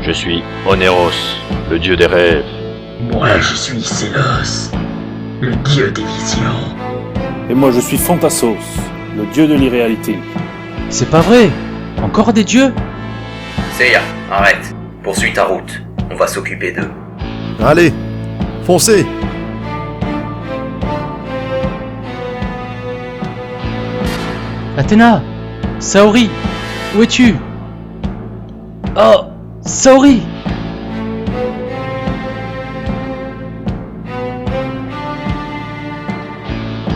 Je suis Oneros, le dieu des rêves. Moi je suis Sélos, le dieu des visions. Et moi je suis Fantassos, le dieu de l'irréalité. C'est pas vrai! Encore des dieux? Seiya, arrête. Poursuis ta route. On va s'occuper d'eux. Allez, foncez! Athéna! Saori! Où es-tu? Oh! Saori!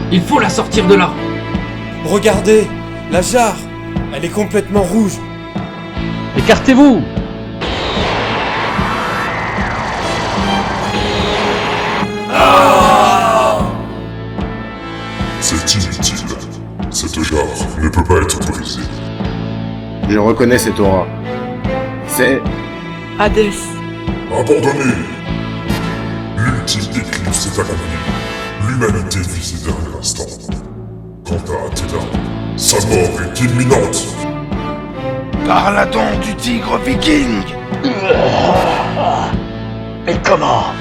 Il faut la sortir de là. Regardez, la jarre, elle est complètement rouge. Écartez-vous! C'est inutile. Cette jarre ne peut pas être autorisée. Je reconnais cette aura. C'est... Hadès. Abandonnez! L'ultime éclipse est à la nuit. L'humanité vit ses derniers instants. Quant à Athéna, sa mort est imminente. Par la dent du tigre viking! Mais comment?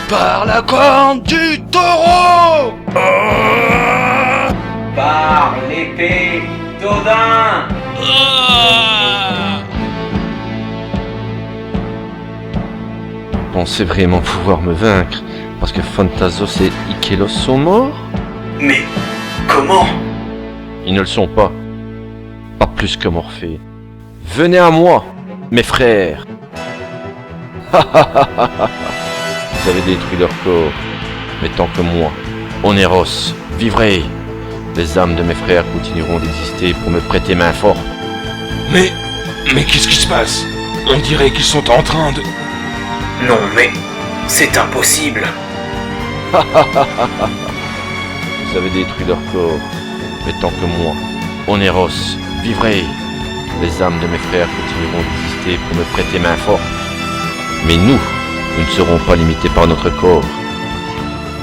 Par la corne du taureau! Par l'épée d'Odin! Pensez vraiment pouvoir me vaincre parce que Phantasos et Ikelos sont morts? Mais comment? Ils ne le sont pas. Pas plus que Morphée. Venez à moi, mes frères. Vous avez détruit leur corps, mais tant que moi, Oneros, vivrai. Les âmes de mes frères continueront d'exister pour me prêter main forte. Mais qu'est-ce qui se passe? On dirait qu'ils sont en train de... Non mais... c'est impossible. Vous avez détruit leur corps, mais tant que moi, Oneros, vivrai. Les âmes de mes frères continueront d'exister pour me prêter main forte. Mais nous ne serons pas limités par notre corps.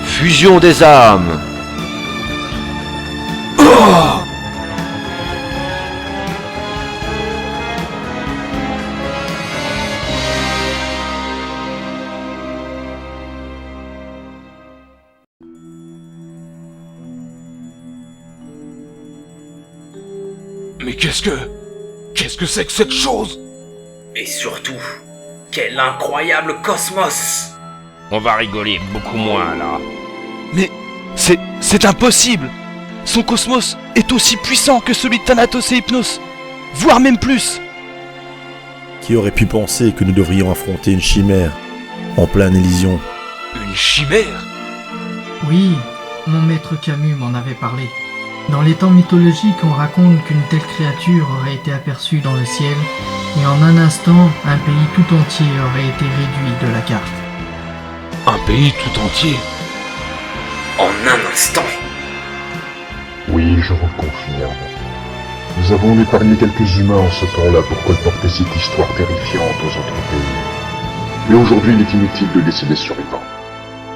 Fusion des âmes! Mais qu'est-ce que c'est que cette chose? Et surtout, quel incroyable cosmos! On va rigoler beaucoup moins là. Mais c'est impossible! Son cosmos est aussi puissant que celui de Thanatos et Hypnos, voire même plus! Qui aurait pu penser que nous devrions affronter une chimère en pleine Élysion? Une chimère? Oui, mon maître Camus m'en avait parlé. Dans les temps mythologiques, on raconte qu'une telle créature aurait été aperçue dans le ciel, et en un instant, un pays tout entier aurait été réduit de la carte. Un pays tout entier? En un instant! Oui, je vous le confirme. Nous avons épargné quelques humains en ce temps-là pour colporter cette histoire terrifiante aux autres pays. Et aujourd'hui, il est inutile de laisser les survivants,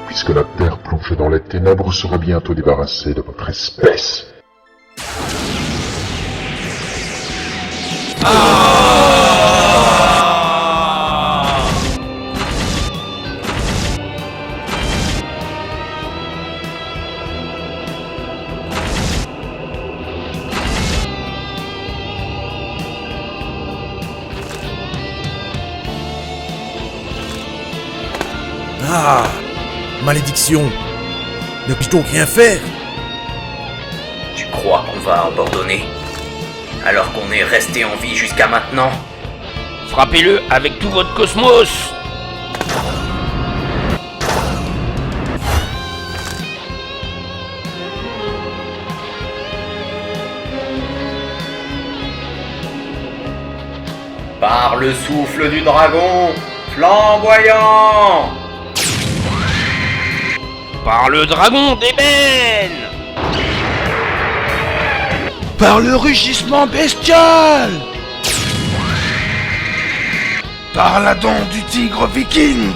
puisque la Terre plongée dans les ténèbres sera bientôt débarrassée de votre espèce. Ah! Malédiction! Ne puis donc rien faire? Tu crois qu'on va abandonner? Alors qu'on est resté en vie jusqu'à maintenant? Frappez-le avec tout votre cosmos! Par le souffle du dragon, flamboyant! Par le dragon d'ébène! Par le rugissement bestial! Par la dent du tigre viking!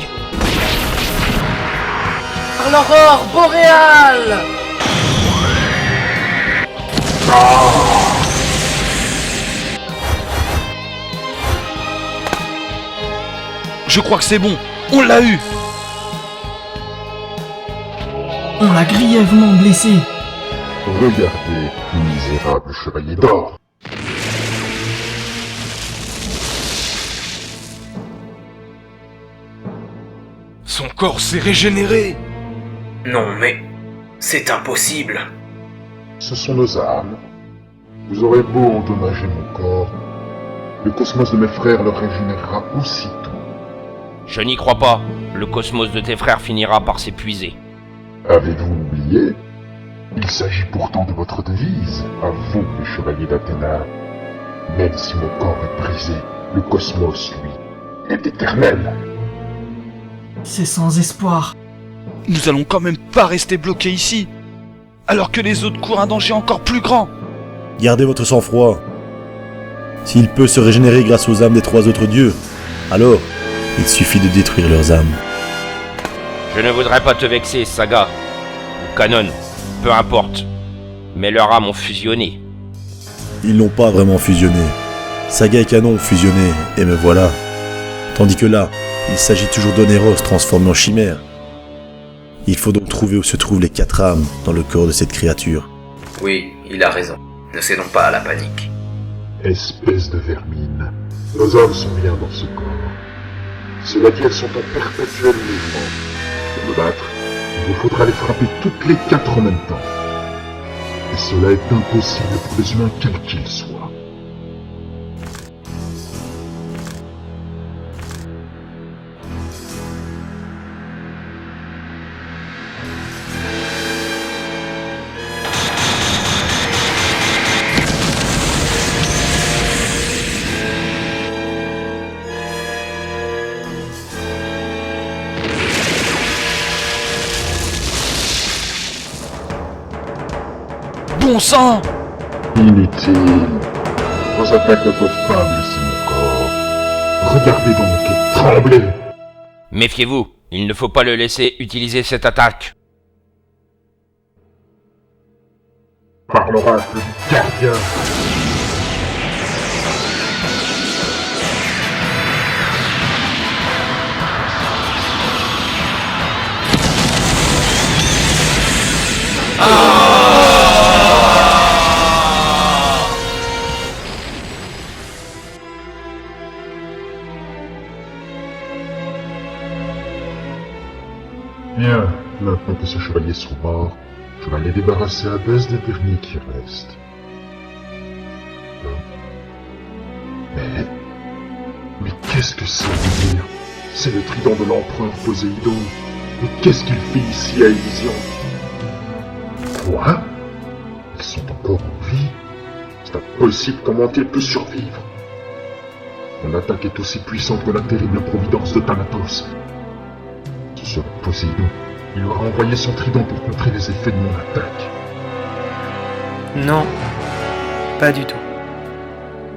Par l'aurore boréale! Je crois que c'est bon. On l'a eu. On l'a grièvement blessé. Regardez, misérable chevalier d'or. Son corps s'est régénéré. Non mais... c'est impossible. Ce sont nos âmes. Vous aurez beau endommager mon corps, le cosmos de mes frères le régénérera aussitôt. Je n'y crois pas. Le cosmos de tes frères finira par s'épuiser. Avez-vous oublié? Il s'agit pourtant de votre devise, à vous les chevaliers d'Athéna. Même si mon corps est brisé, le cosmos, lui, est éternel. C'est sans espoir. Nous allons quand même pas rester bloqués ici, alors que les autres courent un danger encore plus grand. Gardez votre sang-froid. S'il peut se régénérer grâce aux âmes des 3 autres dieux, alors il suffit de détruire leurs âmes. Je ne voudrais pas te vexer, Saga. Ou Canon, peu importe. Mais leurs âmes ont fusionné. Ils n'ont pas vraiment fusionné. Saga et Canon ont fusionné, et me voilà. Tandis que là, il s'agit toujours d'Onéros transformé en chimère. Il faut donc trouver où se trouvent les 4 âmes dans le corps de cette créature. Oui, il a raison. Ne cédons pas à la panique. Espèce de vermine, nos âmes sont bien dans ce corps. Cela dit, elles sont en perpétuel mouvement. Pour me battre, il vous faudra les frapper toutes les 4 en même temps. Et cela est impossible pour les humains quels qu'ils soient. Bon sang! Inutile. Vos attaques ne peuvent pas blesser mon corps. Regardez donc et tremblez. Méfiez-vous, il ne faut pas le laisser utiliser cette attaque. Par l'oracle du gardien. Bien, maintenant que ces chevaliers sont morts, je vais les débarrasser à Hadès des derniers qui restent. Mais qu'est-ce que ça veut dire? C'est le trident de l'empereur Poséidon. Mais qu'est-ce qu'il fait ici à Élysion? Quoi? Ils sont encore en vie? C'est impossible, comment a-t-il pu survivre? Mon attaque est aussi puissante que la terrible providence de Thanatos. Ce serait Poséidon. Il aura envoyé son trident pour contrer les effets de mon attaque. Non, pas du tout.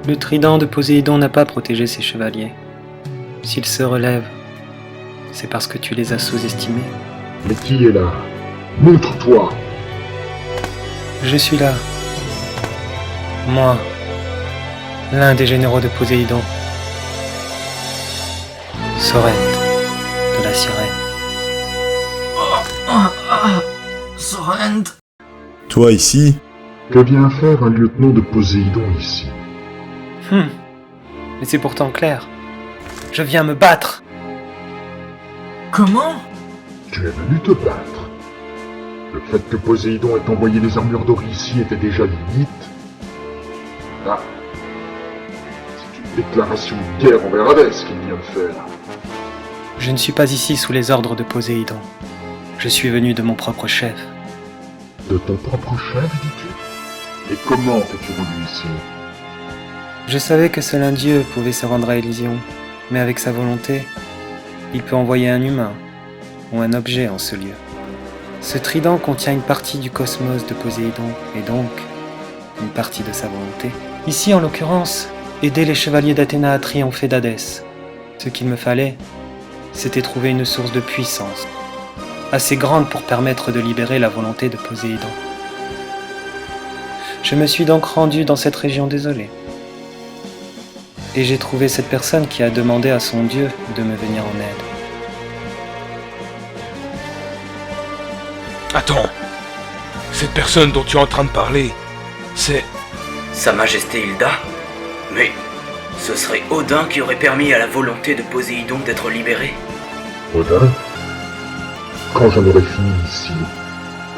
Le trident de Poséidon n'a pas protégé ses chevaliers. S'ils se relèvent, c'est parce que tu les as sous-estimés. Mais qui est là? Montre-toi! Je suis là. Moi, l'un des généraux de Poséidon. Sorrente, de la sirène. Sorrente. Toi ici? Que vient faire un lieutenant de Poséidon ici? Mais c'est pourtant clair. Je viens me battre. Comment? Tu es venu te battre. Le fait que Poséidon ait envoyé les armures d'or ici était déjà limite. Ah. C'est une déclaration de guerre envers Hadès qu'il vient de faire. Je ne suis pas ici sous les ordres de Poséidon. Je suis venu de mon propre chef. De ton propre chef, dis-tu? Et comment t'es-tu venu ici? Je savais que seul un dieu pouvait se rendre à Élysion, mais avec sa volonté, il peut envoyer un humain ou un objet en ce lieu. Ce trident contient une partie du cosmos de Poséidon, et donc une partie de sa volonté. Ici, en l'occurrence, aider les chevaliers d'Athéna à triompher d'Hadès. Ce qu'il me fallait, c'était trouver une source de puissance, assez grande pour permettre de libérer la volonté de Poséidon. Je me suis donc rendu dans cette région désolée. Et j'ai trouvé cette personne qui a demandé à son dieu de me venir en aide. Attends. Cette personne dont tu es en train de parler, c'est... Sa Majesté Hilda? Mais ce serait Odin qui aurait permis à la volonté de Poséidon d'être libérée. Odin? Quand j'en aurai fini ici,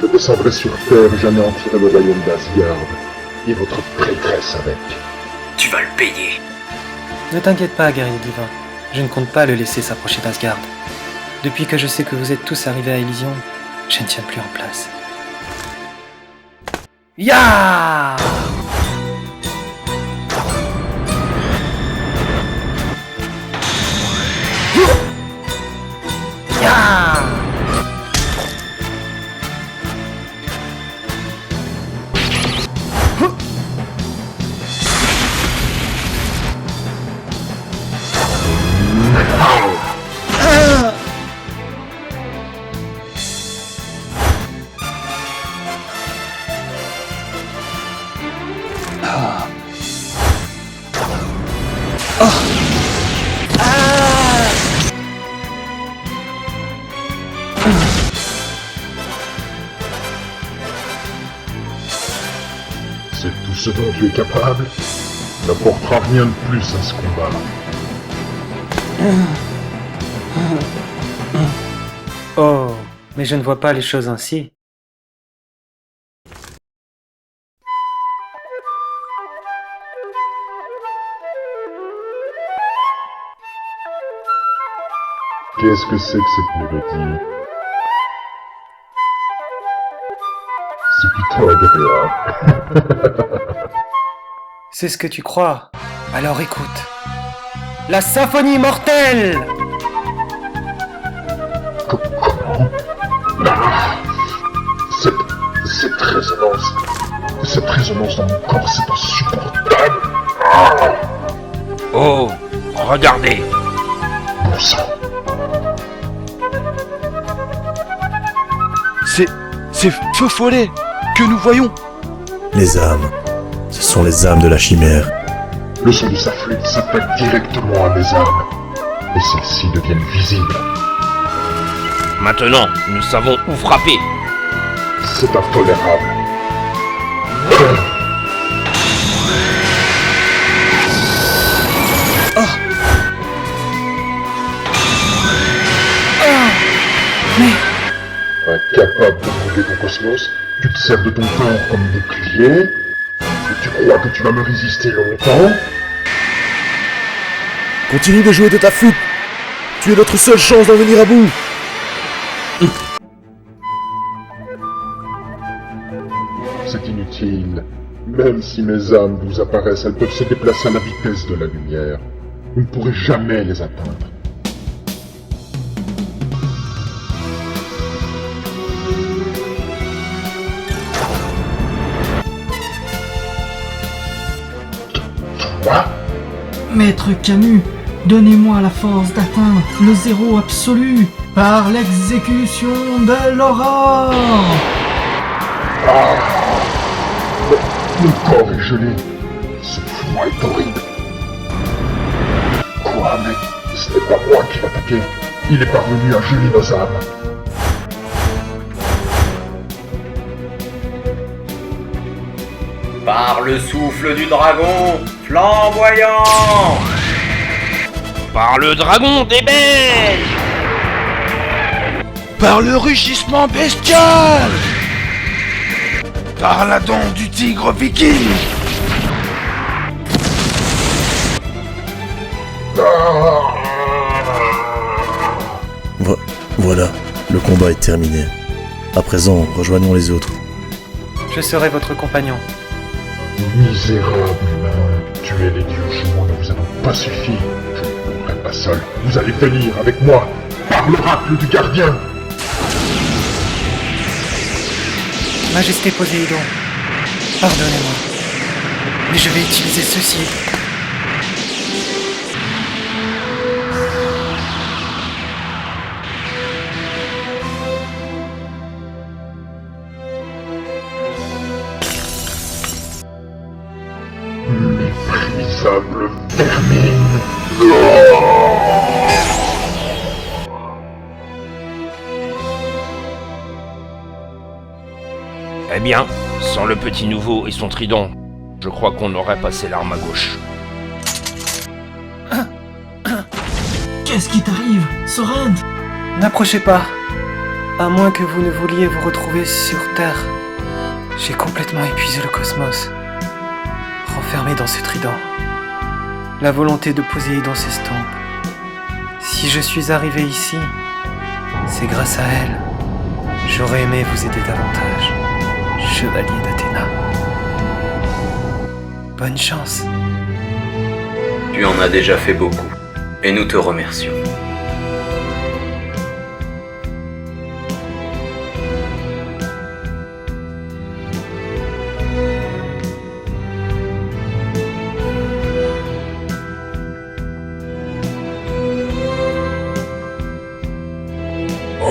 je descendrai sur Terre et j'anéantirai le royaume d'Asgard, et votre prêtresse avec. Tu vas le payer. Ne t'inquiète pas, guerrier divin. Je ne compte pas le laisser s'approcher d'Asgard. Depuis que je sais que vous êtes tous arrivés à Elysion, je ne tiens plus en place. Ya! Ya! C'est tout ce dont tu es capable n'apportera rien de plus à ce combat. Oh, mais je ne vois pas les choses ainsi. Qu'est-ce que c'est que cette mélodie? C'est plutôt agréable. C'est ce que tu crois. Alors écoute. La symphonie mortelle! Comment? Cette résonance dans mon corps, c'est insupportable. Oh, regardez. Bon sang. C'est Feu Follet que nous voyons. Les âmes. Ce sont les âmes de la chimère. Le son de sa flûte s'appelle directement à mes âmes. Et celles-ci deviennent visibles. Maintenant, nous savons où frapper. C'est intolérable. Incapable de trouver ton cosmos, tu te sers de ton corps comme bouclier. Et tu crois que tu vas me résister longtemps? Continue de jouer de ta flûte. Tu es notre seule chance d'en venir à bout. C'est inutile. Même si mes âmes vous apparaissent, elles peuvent se déplacer à la vitesse de la lumière. Vous ne pourrez jamais les atteindre. Toi? Maître Camus, donnez-moi la force d'atteindre le zéro absolu par l'exécution de l'aurore. Mon corps est gelé. Ce froid est horrible. Quoi, mais ce n'est pas moi qui l'attaquais. Il est parvenu à geler nos âmes. Par le souffle du dragon flamboyant! Par le dragon des beiges! Par le rugissement bestial! Par la dent du tigre viking! Voilà, le combat est terminé. À présent, rejoignons les autres. Je serai votre compagnon. Misérable humain, tuer les dieux jumeaux ne vous a donc pas suffi. Je ne mourrai pas seul. Vous allez venir avec moi par l'oracle du gardien. Majesté Poséidon, pardonnez-moi, mais je vais utiliser ceci. sable vermine. Eh bien, sans le petit nouveau et son trident, je crois qu'on aurait passé l'arme à gauche. Qu'est-ce qui t'arrive, Sorend? N'approchez pas. À moins que vous ne vouliez vous retrouver sur Terre. J'ai complètement épuisé le cosmos. Renfermé dans ce trident. La volonté de Poséidon s'estompe. Si je suis arrivé ici, c'est grâce à elle. J'aurais aimé vous aider davantage, chevalier d'Athéna. Bonne chance. Tu en as déjà fait beaucoup, et nous te remercions.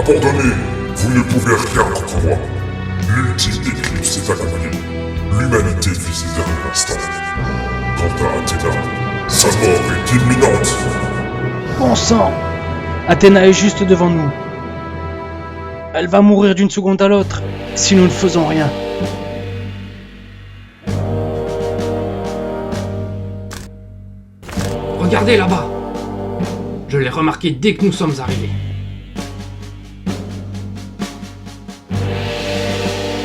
Abandonnez, vous ne pouvez rien contre moi. L'ultime éclipse est accomplie. L'humanité vit ses derniers instants. Quant à Athéna, sa mort est imminente. Bon sang! Athéna est juste devant nous. Elle va mourir d'une seconde à l'autre si nous ne faisons rien. Regardez là-bas. Je l'ai remarqué dès que nous sommes arrivés.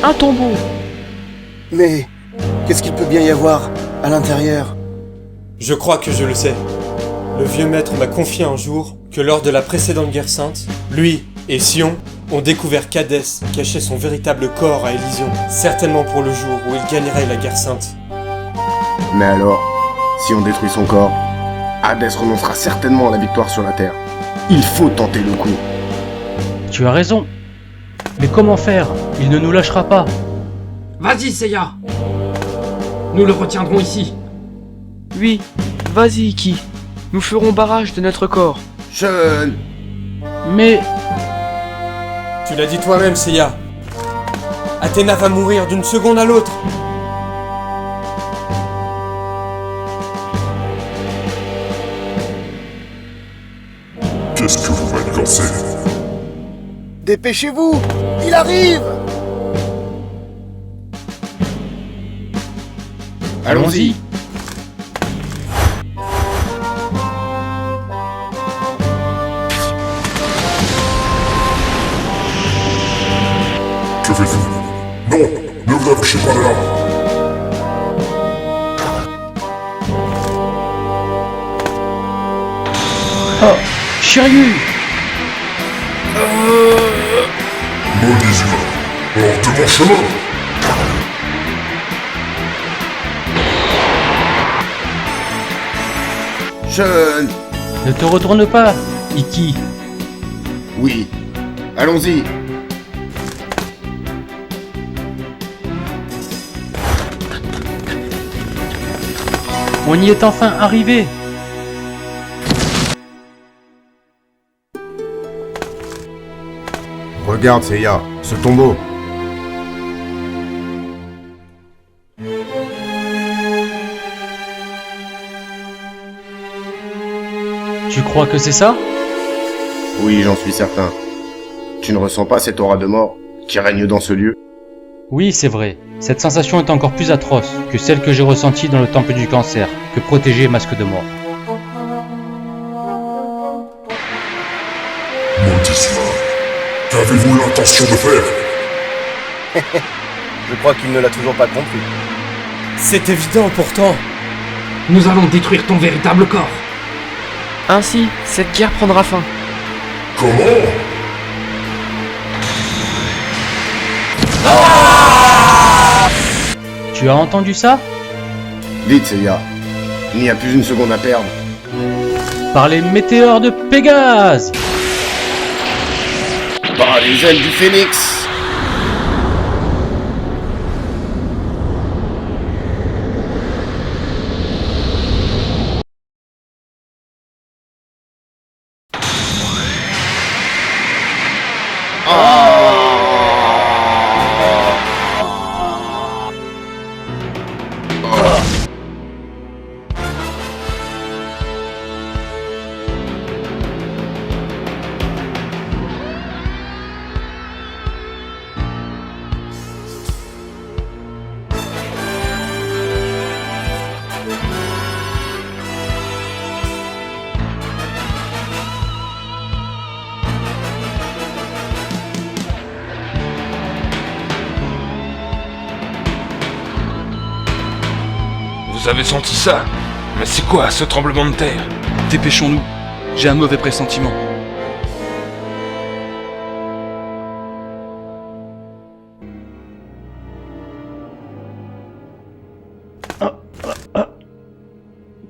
Un tombeau. Mais qu'est-ce qu'il peut bien y avoir à l'intérieur? Je crois que je le sais. Le vieux maître m'a confié un jour que lors de la précédente guerre sainte, lui et Sion ont découvert qu'Hadès cachait son véritable corps à Élysion, certainement pour le jour où il gagnerait la guerre sainte. Mais alors, si on détruit son corps, Hadès renoncera certainement à la victoire sur la Terre. Il faut tenter le coup. Tu as raison. Mais comment faire? Il ne nous lâchera pas. Vas-y, Seiya. Nous le retiendrons ici. Oui, vas-y, Iki. Nous ferons barrage de notre corps. Jeune. Mais... Tu l'as dit toi-même, Seiya. Athéna va mourir d'une seconde à l'autre. Qu'est-ce que vous manigancez? Dépêchez-vous! Il arrive! Allons-y. Que faites-vous? Non! Ne vous approchez pas de là! Oh, Shiryu! Maudits humains! Hors de mon chemin! Jeune. Ne te retourne pas, Iki. Oui. Allons-y. On y est enfin arrivé. Regarde, Seiya, ce tombeau. Tu crois que c'est ça? Oui, j'en suis certain. Tu ne ressens pas cette aura de mort qui règne dans ce lieu? Oui, c'est vrai. Cette sensation est encore plus atroce que celle que j'ai ressentie dans le temple du cancer, que protégeait Masque de Mort. Maudits humains! Qu'avez-vous l'intention de faire? Je crois qu'il ne l'a toujours pas compris. C'est évident pourtant. Nous allons détruire ton véritable corps. Ainsi, cette guerre prendra fin. Comment? Tu as entendu ça? Vite, Seiya. Il n'y a plus une seconde à perdre. Par les météores de Pégase! Par les ailes du phénix! Vous avez senti ça? Mais c'est quoi ce tremblement de terre? Dépêchons-nous. J'ai un mauvais pressentiment.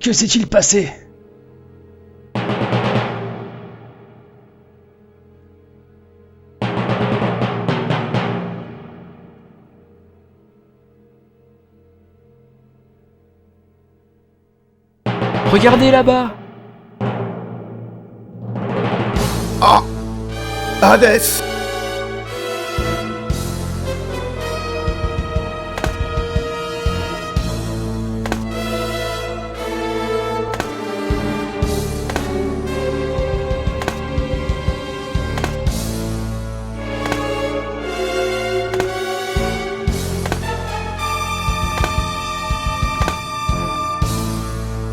Que s'est-il passé? Regardez là-bas! Ah! Hadès!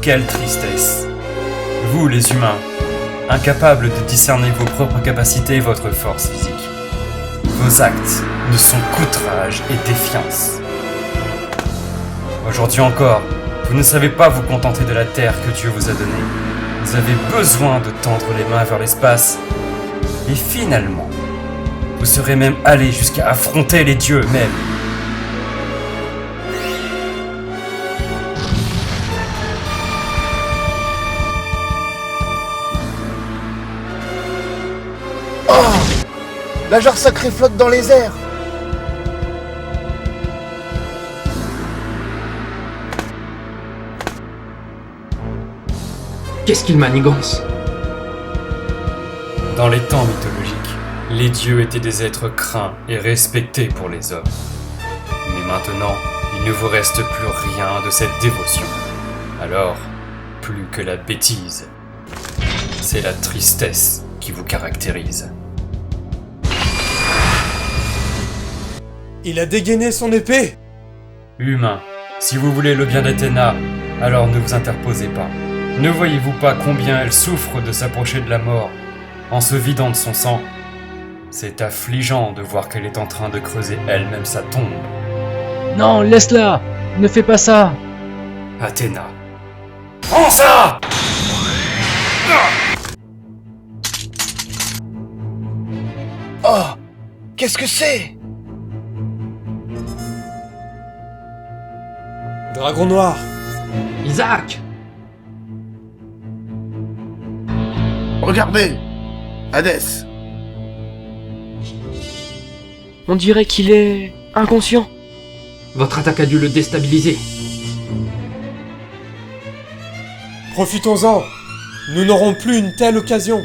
Quelle tristesse. Vous, les humains, incapables de discerner vos propres capacités et votre force physique. Vos actes ne sont qu'outrage et défiance. Aujourd'hui encore, vous ne savez pas vous contenter de la terre que Dieu vous a donnée. Vous avez besoin de tendre les mains vers l'espace. Et finalement, vous serez même allé jusqu'à affronter les dieux eux-mêmes. La jarre sacrée flotte dans les airs. Qu'est-ce qu'il manigance? Dans les temps mythologiques, les dieux étaient des êtres craints et respectés pour les hommes. Mais maintenant, il ne vous reste plus rien de cette dévotion. Alors, plus que la bêtise, c'est la tristesse qui vous caractérise. Il a dégainé son épée! Humains, si vous voulez le bien d'Athéna, alors ne vous interposez pas. Ne voyez-vous pas combien elle souffre de s'approcher de la mort, en se vidant de son sang? C'est affligeant de voir qu'elle est en train de creuser elle-même sa tombe. Non, laisse-la! Ne fais pas ça! Athéna. Prends ça! Oh! Qu'est-ce que c'est? Dragon noir! Isaac! Regardez! Hadès! On dirait qu'il est inconscient. Votre attaque a dû le déstabiliser. Profitons-en! Nous n'aurons plus une telle occasion!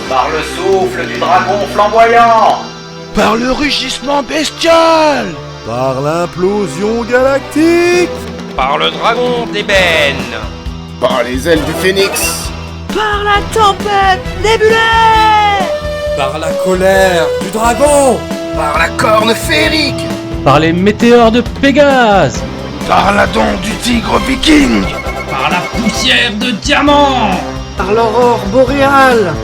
Par le souffle du dragon flamboyant! Par le rugissement bestial! Par l'implosion galactique! Par le dragon d'ébène! Par les ailes du phénix! Par la tempête nébulaire! Par la colère du dragon! Par la corne féerique! Par les météores de Pégase! Par la dent du tigre viking! Par la poussière de diamant! Par l'aurore boréale!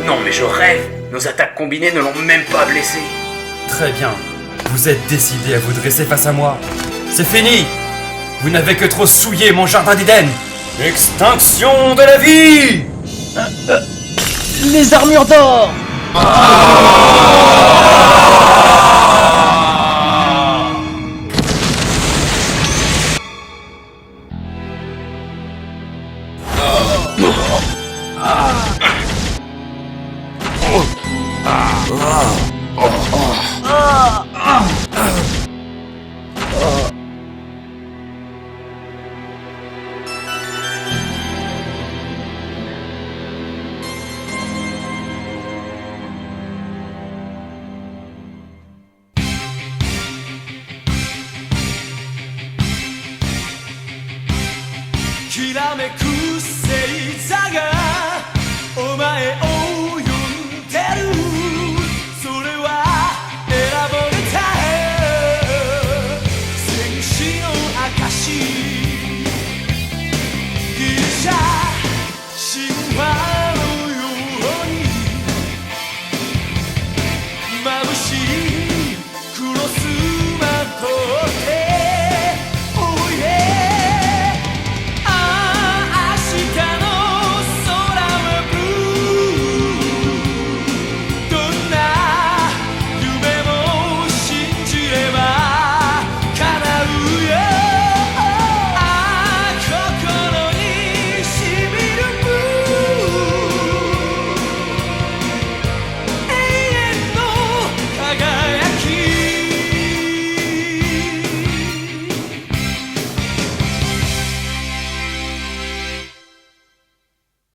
Non mais je rêve! Nos attaques combinées ne l'ont même pas blessé! Très bien. Vous êtes décidé à vous dresser face à moi. C'est fini! Vous n'avez que trop souillé mon jardin d'Éden! Extinction de la vie! Les armures d'or! きらめく